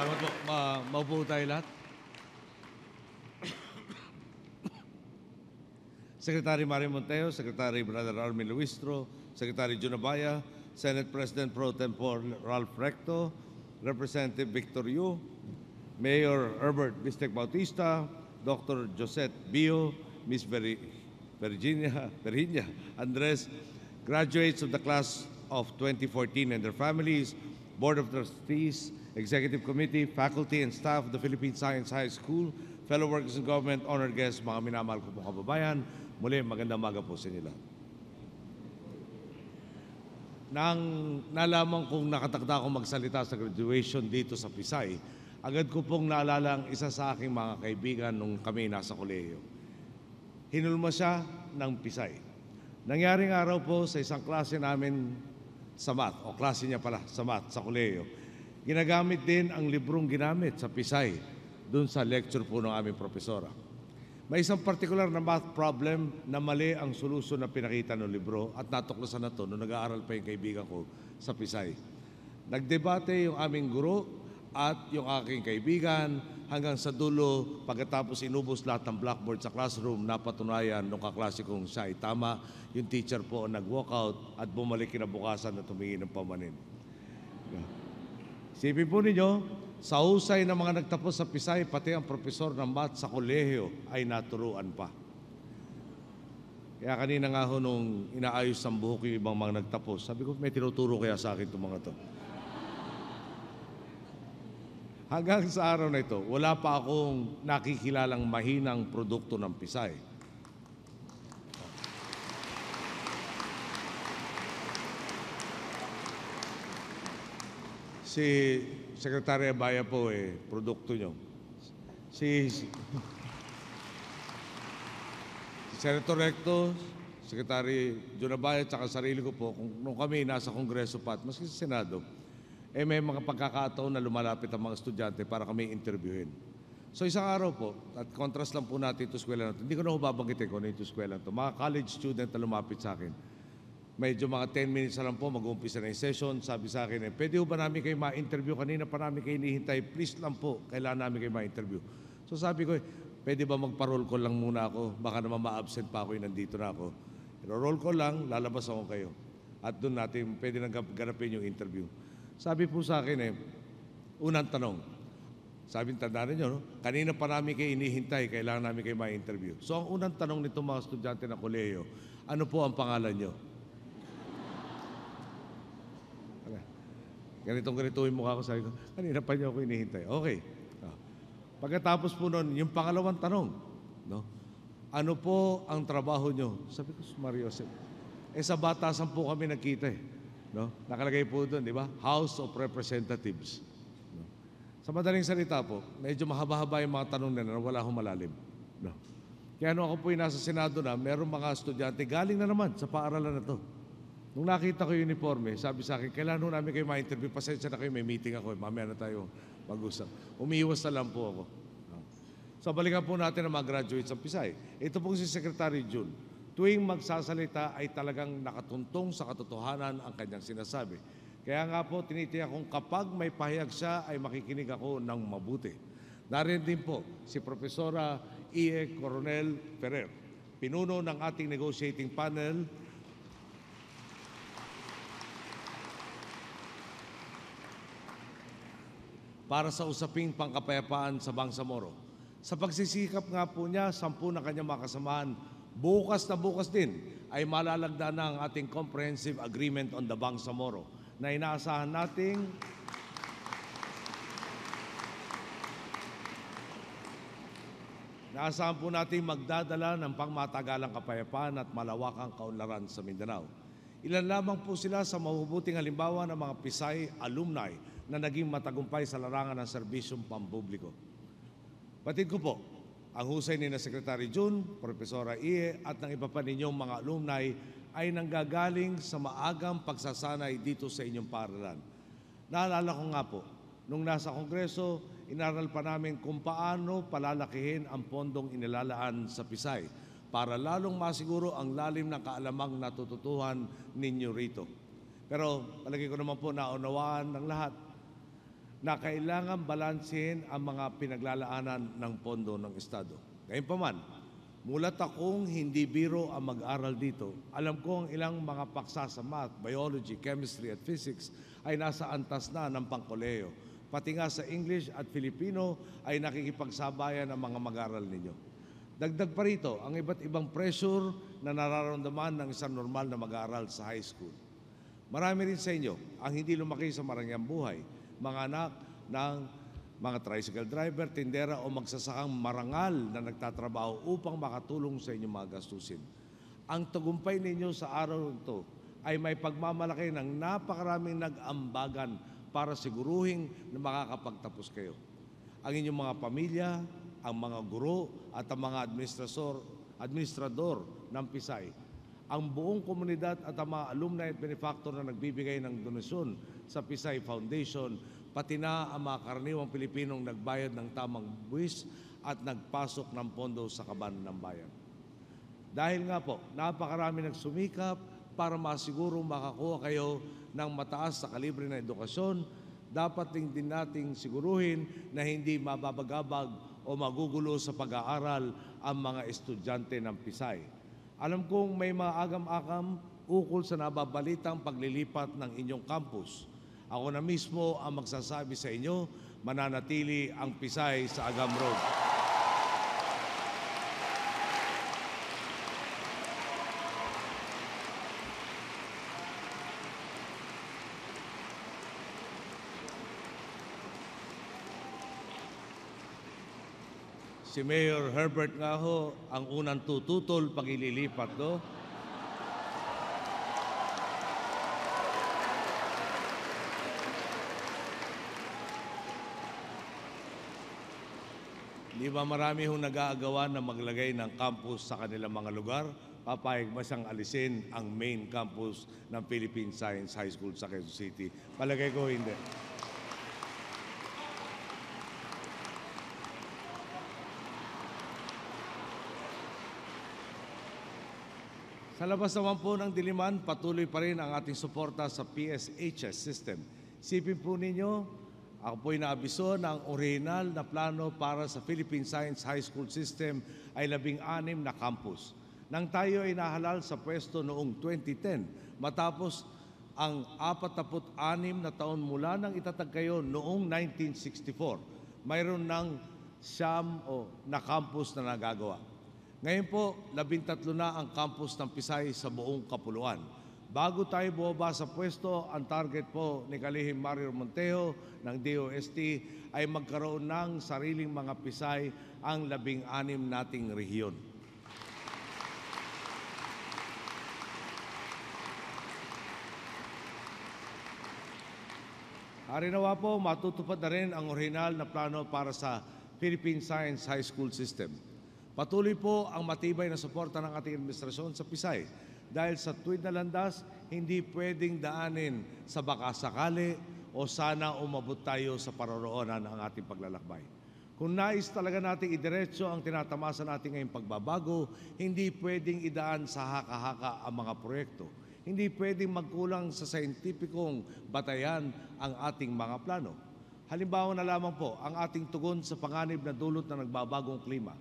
Salamat po. Maupo tayo lahat. Secretary Mario Monteo, Secretary Brother Armin Luistro, Secretary Jun Abaya, Senate President Pro Tempore Ralph Recto, Representative Victor Yu, Mayor Herbert Bistec Bautista, Dr. Josette Bio, Ms. Virginia Andres, graduates of the class of 2014 and their families, Board of Trustees, Executive Committee, faculty and staff of the Philippine Science High School, fellow workers in government, honored guests, mga minamahal ko pong kababayan, muli magandang umaga po sa inyo lahat. Nang nalaman kong nakatakda akong magsalita sa graduation dito sa Pisay, agad ko pong naalala ang isa sa aking mga kaibigan nung kami nasa kolehiyo. Hinulma siya ng Pisay. Nangyaring araw po sa isang klase namin sa math, o klase niya pala sa math sa kolehiyo. Ginagamit din ang librong ginamit sa Pisay dun sa lecture po ng aming profesora. May isang particular na math problem na mali ang solusyon na pinakita ng libro at natuklasan na to nung nag-aaral pa yung kaibigan ko sa Pisay. Nagdebate yung aming guro at yung aking kaibigan hanggang sa dulo, pagkatapos inubos lahat ng blackboard sa classroom, napatunayan nung kaklase kong siya ay tama. Yung teacher po nag-walkout at bumalik kinabukasan na tumingin ng pamanin. Isipin po ninyo, sa husay ng mga nagtapos sa Pisay, pati ang profesor ng math sa kolehiyo ay naturuan pa. Kaya kanina nga ho nung inaayos ang buhok yung ibang mga nagtapos, sabi ko, may tinuturo kaya sa akin itong mga to. Hanggang sa araw na ito, wala pa akong nakikilalang mahinang produkto ng Pisay. Si Secretary Abaya po produkto nyo. Si Senator Recto, Secretary Jun Abaya, at sarili ko po, nung kami nasa Kongreso pa at maski sa Senado, may mga pagkakataon na lumalapit ang mga estudyante para kami interviewin. So isang araw po, at contrast lang po natin ito eskwela na ito, hindi ko na babanggitin kung ano ito eskwela na ito, mga college student na lumapit sa akin. Medyo mga 10 minutes na lang po, mag-uumpisa na yung session. Sabi sa akin, pwede ba namin kayo ma-interview? Kanina pa namin kayo hinihintay. Please lang po, kailangan namin kayo ma-interview. So sabi ko, pwede ba magpa-roll call lang muna ako? Baka naman ma-absent pa ako, nandito na ako. Pero roll call lang, lalabas ako kayo. At doon natin, pwede nang ganapin yung interview. Sabi po sa akin, unang tanong. Sabi, tandaan niyo, no? Kanina pa namin kayo hinihintay, kailangan namin kayo ma-interview. So ang unang tanong nito mga estudyante ng kolehiyo, ano po ang pangalan niyo? Ganito yung mukha ko, sabi ko, kanina pa niyo ako hinihintay. Okay. Pagkatapos po nun, yung pangalawang tanong, no? Ano po ang trabaho niyo? Sabi ko, Mario, sa batasan po kami nagkita no? Nakalagay po doon, di ba? House of Representatives. No? Sa madaling salita po, medyo mahaba-haba yung mga tanong na wala akong malalim. No? Kaya nung ako po yung nasa Senado na, merong mga estudyante, galing na naman sa paaralan na to. Nung nakita ko yung uniforme, sabi sa akin, kailangan namin kayo ma-interview. Pasensya na kayo, may meeting ako. Mamaya na tayo mag-usap. Umiiwas na lang po ako. So balikan po natin ang mga graduates ng Pisay. Ito pong si Secretary Jun. Tuwing magsasalita ay talagang nakatuntong sa katotohanan ang kanyang sinasabi. Kaya nga po, tinitiyak kong kapag may pahayag siya, ay makikinig ako ng mabuti. Narin din po si Profesora E. Coronel Ferrer, pinuno ng ating negotiating panel, para sa usaping pangkapayapaan sa Bangsamoro. Sa pagsisikap nga po niya, 10 na kanyang mga kasamahan, bukas na bukas din ay malalagda na ang ating Comprehensive Agreement on the Bangsamoro na inaasahan nating po nating magdadala ng pangmatagalang kapayapaan at malawakang kaunlaran sa Mindanao. Ilan lamang po sila sa mabubuting halimbawa ng mga Pisay alumni na naging matagumpay sa larangan ng serbisyong pampubliko. Batid ko po, ang husay ni na Secretary Jun, Profesora Ie at ng iba pa ninyong mga alumni ay nanggagaling sa maagang pagsasanay dito sa inyong paaralan. Naalala ko nga po, nung nasa Kongreso, inaral pa namin kung paano palalakihin ang pondong inilalaan sa Pisay para lalong masiguro ang lalim ng kaalamang natututuhan ninyo rito. Pero palagi ko naman po naunawaan ng lahat na kailangan balansehin ang mga pinaglalaanan ng pondo ng Estado. Gayunpaman, mulat akong hindi biro ang mag-aral dito. Alam ko ang ilang mga paksa sa math, biology, chemistry at physics ay nasa antas na ng pangkolehiyo. Pati nga sa English at Filipino ay nakikipagsabayan ang mga mag-aral ninyo. Dagdag pa rito, ang iba't ibang pressure na nararamdaman ng isang normal na mag-aaral sa high school. Marami rin sa inyo ang hindi lumaki sa marangyang buhay, mga anak ng mga tricycle driver, tindera o magsasakang marangal na nagtatrabaho upang makatulong sa inyong mga gastusin. Ang tagumpay ninyo sa araw ito ay may pagmamalaki ng napakaraming nag-ambagan para siguruhin na makakapagtapos kayo. Ang inyong mga pamilya, ang mga guro at ang mga administrador ng Pisay, ang buong komunidad at ang mga alumni at benefactor na nagbibigay ng donasyon sa Pisay Foundation, pati na ang mga karaniwang Pilipinong nagbayad ng tamang buwis at nagpasok ng pondo sa kaban ng bayan. Dahil nga po, napakarami nagsumikap para masiguro makakuha kayo ng mataas sa kalibre na edukasyon, dapat din nating siguruhin na hindi mababagabag o magugulo sa pag-aaral ang mga estudyante ng Pisay. Alam kong may mga agam-agam ukol sa nababalitang paglilipat ng inyong campus. Ako na mismo ang magsasabi sa inyo, mananatili ang Pisay sa Agam Road. Si Mayor Herbert nga ho, ang unang tututol pag ililipat, no? Di ba marami hong nag-aagawan na maglagay ng campus sa kanilang mga lugar? Papayag ba siyang alisin ang main campus ng Philippine Science High School sa Quezon City? Palagay ko hindi. Sa labas naman po ng diliman, patuloy pa rin ang ating suporta sa PSHS system. Isipin po ninyo, ako po'y naabiso na ang orihinal na plano para sa Philippine Science High School System ay 16 na campus. Nang tayo ay nahalal sa pwesto noong 2010, matapos ang 46 na taon mula nang itatag kayo noong 1964, mayroon ng siyam na campus na nagagawa. Ngayon po, 13 na ang campus ng Pisay sa buong kapuluan. Bago tayo bumaba sa pwesto, ang target po ni Kalihim Mario Monteo ng DOST ay magkaroon ng sariling mga Pisay ang 16 nating rehiyon. Harinawa po, matutupad na rin ang orihinal na plano para sa Philippine Science High School System. Patuloy po ang matibay na suporta ng ating administrasyon sa Pisay dahil sa tuwid na landas, hindi pwedeng daanin sa baka sakali o sana umabot tayo sa paroroonan ng ating paglalakbay. Kung nais talaga nating idiretso ang tinatamasa natin ngayong pagbabago, hindi pwedeng idaan sa haka-haka ang mga proyekto. Hindi pwedeng magkulang sa scientificong batayan ang ating mga plano. Halimbawa na lamang po ang ating tugon sa panganib na dulot na nagbabagong klima.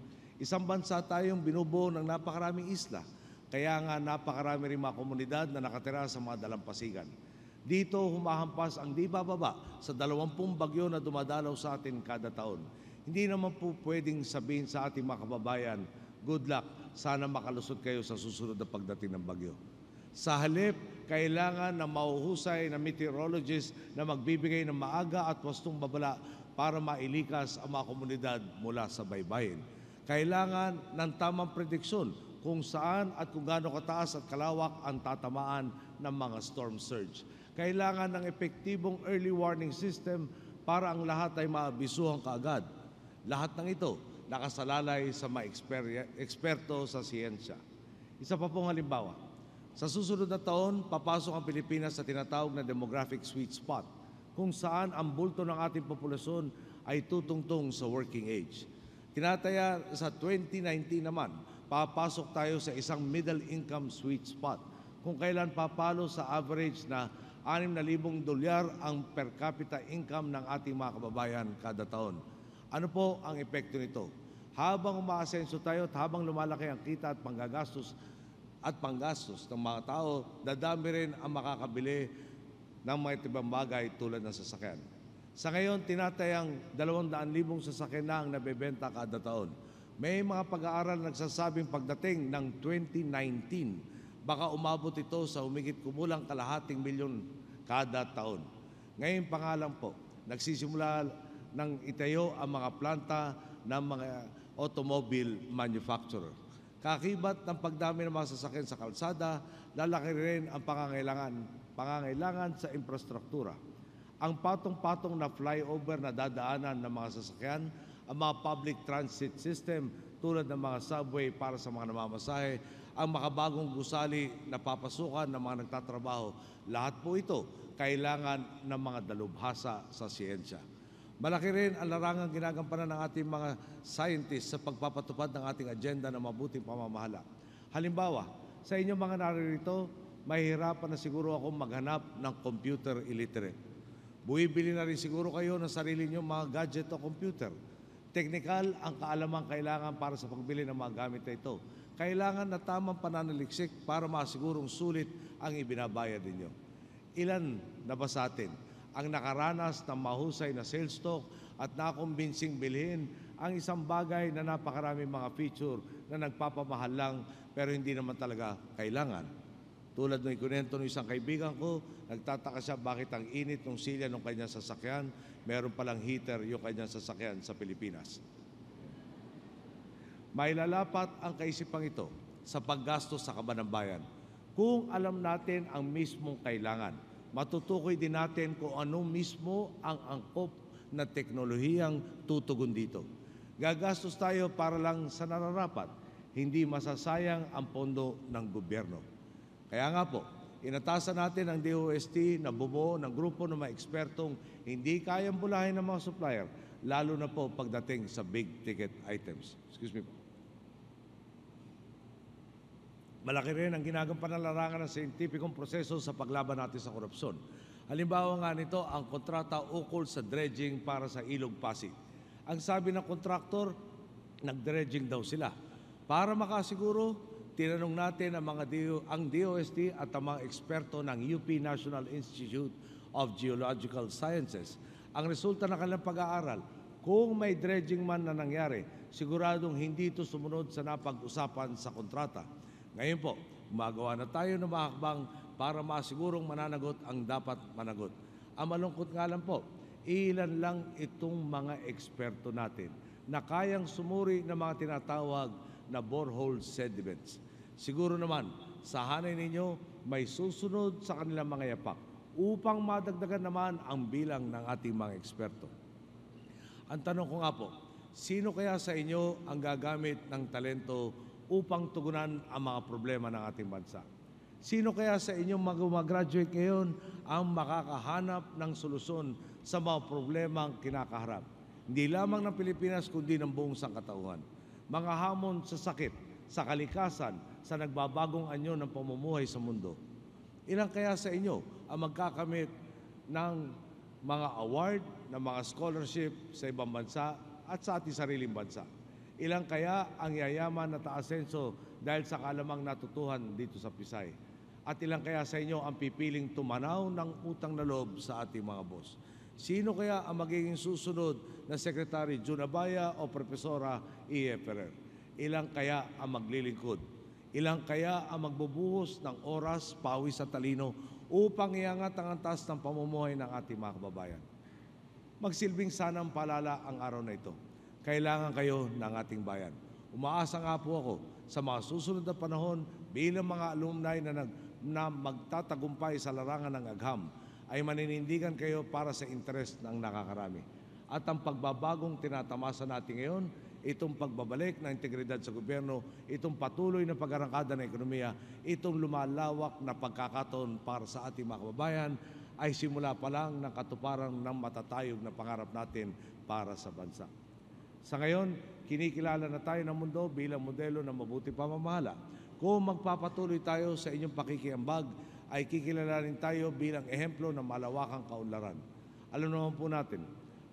Isang bansa tayong binubuo ng napakaraming isla, kaya nga napakarami rin mga komunidad na nakatira sa mga dalampasigan. Dito humahampas ang di bababa sa 20 bagyo na dumadalaw sa atin kada taon. Hindi naman po pwedeng sabihin sa ating mga kababayan, good luck, sana makalusot kayo sa susunod na pagdating ng bagyo. Sa halip, kailangan ng mahuhusay na meteorologist na magbibigay ng maaga at wastong babala para mailikas ang mga komunidad mula sa baybayin. Kailangan ng tamang prediksyon kung saan at kung gaano kataas at kalawak ang tatamaan ng mga storm surge. Kailangan ng epektibong early warning system para ang lahat ay maabisuhan kaagad. Lahat ng ito nakasalalay sa mga eksperto sa siyensya. Isa pa pong halimbawa, sa susunod na taon, papasok ang Pilipinas sa tinatawag na demographic sweet spot, kung saan ang bulto ng ating populasyon ay tutungtong sa working age. Tinataya sa 2019 naman, papasok tayo sa isang middle income sweet spot, kung kailan papalo sa average na $6,000 ang per capita income ng ating mga kababayan kada taon. Ano po ang epekto nito? Habang umaasenso tayo at habang lumalaki ang kita at panggastos ng mga tao, dadami rin ang makakabili ng mga ibang bagay tulad ng sasakyan. Sa ngayon, tinatayang 200,000 sasakyan na ang nabebenta kada taon. May mga pag-aaral nagsasabing pagdating ng 2019, baka umabot ito sa humigit kumulang kalahating milyon kada taon. Ngayon pa nga lang po, nagsisimula ng itayo ang mga planta ng mga automobile manufacturer. Kakibat ng pagdami ng mga sasakyan sa kalsada, lalaki rin ang pangangailangan sa infrastruktura. Ang patong-patong na flyover na dadaanan ng mga sasakyan, ang mga public transit system tulad ng mga subway para sa mga namamasahe, ang makabagong gusali na papasukan ng mga nagtatrabaho, lahat po ito kailangan ng mga dalubhasa sa siyensya. Malaki rin ang larangang ginagampanan ng ating mga scientists sa pagpapatupad ng ating agenda ng mabuting pamamahala. Halimbawa, sa inyong mga naririto, mahihirapan na siguro akong maghanap ng computer illiterate. Buibili na rin siguro kayo ng sarili niyong mga gadget o computer. Teknikal ang kaalamang kailangan para sa pagbili ng mga gamit na ito. Kailangan na tamang pananaliksik para masigurong sulit ang ibinabayad ninyo. Ilan na ba sa atin ang nakaranas ng mahusay na sales talk at nakumbinsing bilhin ang isang bagay na napakaraming mga feature na nagpapamahal lang pero hindi naman talaga kailangan? Tulad ng ikunento ng isang kaibigan ko, nagtataka siya bakit ang init ng silya ng kanyang sasakyan, meron palang heater yung kanyang sasakyan sa Pilipinas. May lalapat ang kaisipang ito sa paggastos sa kaban ng bayan. Kung alam natin ang mismong kailangan, matutukoy din natin kung ano mismo ang angkop na teknolohiyang tutugon dito. Gagastos tayo para lang sa nararapat, hindi masasayang ang pondo ng gobyerno. Kaya nga po, inatasan natin ang DOST na bumuo ng grupo ng mga ekspertong hindi kayang bulahin ng mga supplier, lalo na po pagdating sa big ticket items. Excuse me po. Malaki rin ang ginagampanan ng larangan ng siyentipikong proseso sa paglaban natin sa korupsyon. Halimbawa nga nito ang kontrata ukol sa dredging para sa Ilog Pasig. Ang sabi ng kontraktor, nag-dredging daw sila. Para makasiguro, tinanong natin ang DOST at ang mga eksperto ng UP National Institute of Geological Sciences. Ang resulta ng kanilang pag-aaral, kung may dredging man na nangyari, siguradong hindi ito sumunod sa napag-usapan sa kontrata. Ngayon po, gumagawa na tayo ng mga hakbang para masigurong mananagot ang dapat managot. Ang malungkot nga lang po, ilan lang itong mga eksperto natin na kayang sumuri ng mga tinatawag na borehole sediments. Siguro naman, sa hanay ninyo, may susunod sa kanilang mga yapak upang madagdagan naman ang bilang ng ating mga eksperto. Ang tanong ko nga po, sino kaya sa inyo ang gagamit ng talento upang tugunan ang mga problema ng ating bansa? Sino kaya sa inyong mag-graduate ngayon ang makakahanap ng solusyon sa mga problemang kinakaharap? Hindi lamang ng Pilipinas kundi ng buong sangkatauhan. Mga hamon sa sakit, sa kalikasan, sa nagbabagong anyo ng pamumuhay sa mundo. Ilan kaya sa inyo ang magkakamit ng mga award, ng mga scholarship sa ibang bansa at sa ating sariling bansa? Ilang kaya ang yayaman na taasenso dahil sa kalamang natutuhan dito sa Pisay? At ilang kaya sa inyo ang pipiling tumanaw ng utang na loob sa ating mga boss? Sino kaya ang magiging susunod na Secretary Jun Abaya o Profesora E.F. Ferrer? Ilang kaya ang maglilingkod? Ilang kaya ang magbubuhos ng oras, pawis at talino upang iangat ang antas ng pamumuhay ng ating mga kababayan? Magsilbing sanang paalala ang araw na ito. Kailangan kayo ng ating bayan. Umaasa nga po ako sa mga susunod na panahon bilang mga alumni na magtatagumpay sa larangan ng agham ay maninindigan kayo para sa interes ng nakakarami. At ang pagbabagong tinatamasa natin ngayon, itong pagbabalik ng integridad sa gobyerno, itong patuloy na pag-arangkada ng ekonomiya, itong lumalawak na pagkakataon para sa ating mga kababayan ay simula pa lang ng katuparan ng matatayog na pangarap natin para sa bansa. Sa ngayon, kinikilala na tayo ng mundo bilang modelo ng mabuting pamamahala. Kung magpapatuloy tayo sa inyong pakikiambag ay kikilalanin tayo bilang ehemplo ng malawakang kaunlaran. Alam naman po natin,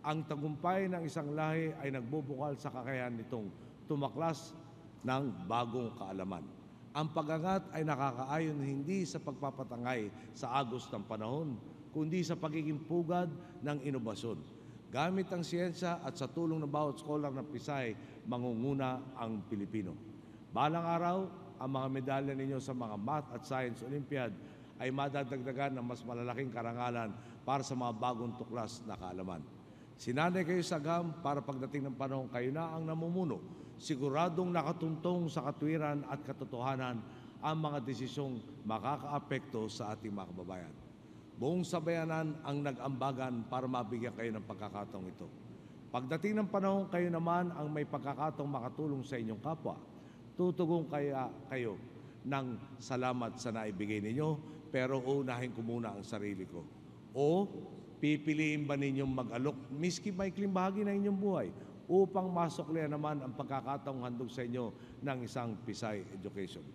ang tagumpay ng isang lahi ay nagbubukal sa kakayahan nitong tumaklas ng bagong kaalaman. Ang pag-angat ay nakakaayon hindi sa pagpapatangay sa agos ng panahon, kundi sa pagiging pugad ng inobasyon. Gamit ang siyensya at sa tulong ng bawat scholar ng Pisay, mangunguna ang Pilipino. Balang araw, ang mga medalya ninyo sa mga Math at Science Olympiad ay madadagdagan ng mas malalaking karangalan para sa mga bagong tuklas na kaalaman. Sinanay kayo sa GAM para pagdating ng panahon kayo na ang namumuno, siguradong nakatuntong sa katwiran at katotohanan ang mga desisyong makakaapekto sa ating mga kababayan. Buong sabayanan ang nag-ambagan para mabigyan kayo ng pagkakataong ito. Pagdating ng panahon kayo naman ang may pagkakataong makatulong sa inyong kapwa, tutugong kaya kayo ng salamat sa naibigay ninyo, pero unahin ko muna ang sarili ko. O pipiliin ba ninyong mag-alok, miski maikling bahagi ng inyong buhay, upang masuklian naman ang pagkakataong handog sa inyo ng isang Pisay education?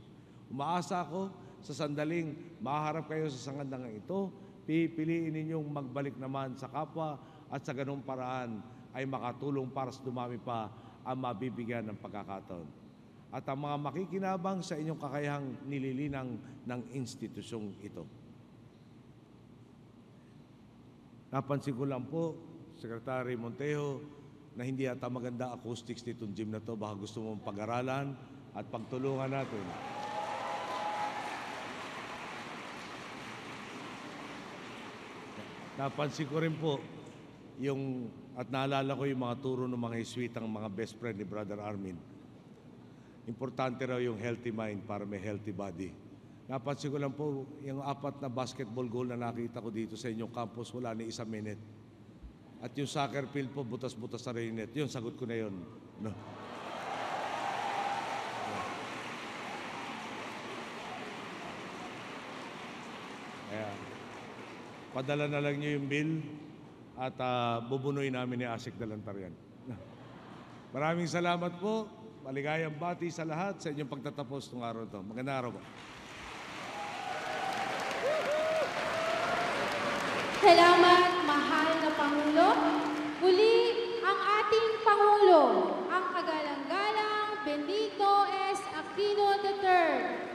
Umaasa ako sa sandaling maharap kayo sa sangandangang ito, pipiliin ninyong magbalik naman sa kapwa at sa ganung paraan ay makatulong para sa dumami pa ang mabibigyan ng pagkakataon. At ang mga makikinabang sa inyong kakayahang nililinang ng institusyong ito. Napansin ko lang po, Secretary Montejo, na hindi ata maganda acoustics nitong gym na to. Baka gusto mong pag-aralan at pagtulungan natin. Napansin ko rin po, at naalala ko yung mga turo ng mga Jesuitang mga best friend ni Brother Armin. Importante raw yung healthy mind para may healthy body. Napansin ko lang po, yung 4 na basketball goal na nakita ko dito sa inyong campus, wala ni 1 minute. At yung soccer field po, butas-butas sa rin net. Yun, sagot ko na yun. No? Kaya, padala na lang nyo yung bill at bubunuin namin ni Asik Dalantaryan. Maraming salamat po. Maligayang bati sa lahat sa inyong pagtatapos ng araw ito. Magandang araw po. Salamat, mahal na Pangulo. Muli, ang ating Pangulo, ang kagalang-galang Benito S. Aquino III.